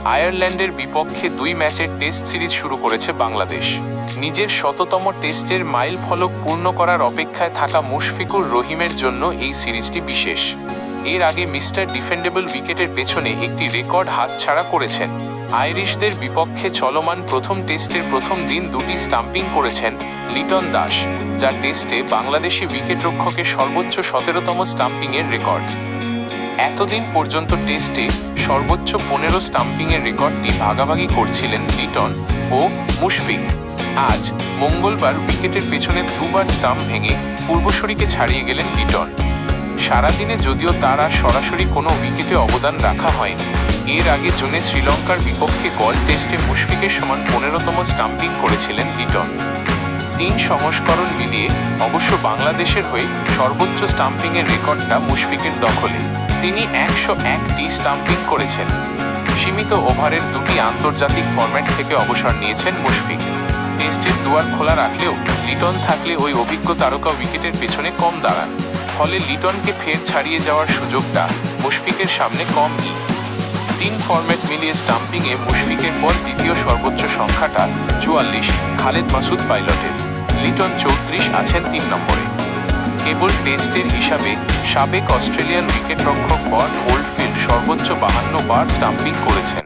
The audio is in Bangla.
আয়ারল্যান্ডের বিপক্ষে 2 ম্যাচের টেস্ট সিরিজ শুরু করেছে বাংলাদেশ। নিজের 100তম টেস্টের মাইল ফলক পূর্ণ করার অপেক্ষায় থাকা মুশফিকুর রহিমের জন্য এই সিরিজটি বিশেষ। এর আগে মিস্টার ডিফেন্ডেবল উইকেটের পেছনে একটি রেকর্ড হাতছাড়া করেছেন। আইরিশদের বিপক্ষে চলমান প্রথম টেস্টের প্রথম দিন 2টি স্টাম্পিং করেছেন লিটন দাস, যা টেস্টে বাংলাদেশি উইকেটরক্ষকের সর্বোচ্চ 17তম স্টাম্পিংয়ের রেকর্ড। এতদিন পর্যন্ত টেস্টে সর্বোচ্চ 15 স্টাম্পিংয়ের রেকর্ডটি ভাগাভাগি করছিলেন লিটন ও মুশফিক। আজ মঙ্গলবার উইকেটের পেছনে 2বার স্টাম্প ভেঙে পূর্বসূরিকে ছাড়িয়ে গেলেন লিটন। সারাদিনে যদিও তার আর সরাসরি কোনো উইকেটে অবদান রাখা হয়নি। এর আগে জুনে শ্রীলঙ্কার বিপক্ষে গল টেস্টে মুশফিকের সমান 15তম স্টাম্পিং করেছিলেন লিটন। 3 সংস্করণ মিলিয়ে অবশ্য বাংলাদেশের হয়ে সর্বোচ্চ স্টাম্পিংয়ের রেকর্ডটা মুশফিকের দখলে। তিনি 101টি স্টাম্পিং করেছেন। সীমিত ওভারের 2টি আন্তর্জাতিক ফরম্যাট থেকে অবসর নিয়েছেন মুশফিক। টেস্টের দুয়ার খোলা রাখলেও লিটন থাকলে ওই অভিজ্ঞ তারকা উইকেটের পেছনে কম দাঁড়ান। ফলে লিটনকে ফের ছাড়িয়ে যাওয়ার সুযোগটা মুশফিকের সামনে কমই। 3 ফরম্যাট মিলিয়ে স্টাম্পিংয়ে মুশফিকের পর দ্বিতীয় সর্বোচ্চ সংখ্যাটা 44 খালেদ মাসুদ পাইলটের। লিটন 34 আছেন 3 নম্বরে। কেবল টেস্টের হিসাবে সাবেক অস্ট্রেলিয়ান উইকেটরক্ষক বব ওল্ডফিল্ড সর্বোচ্চ 52 বার স্টাম্পিং করেছেন।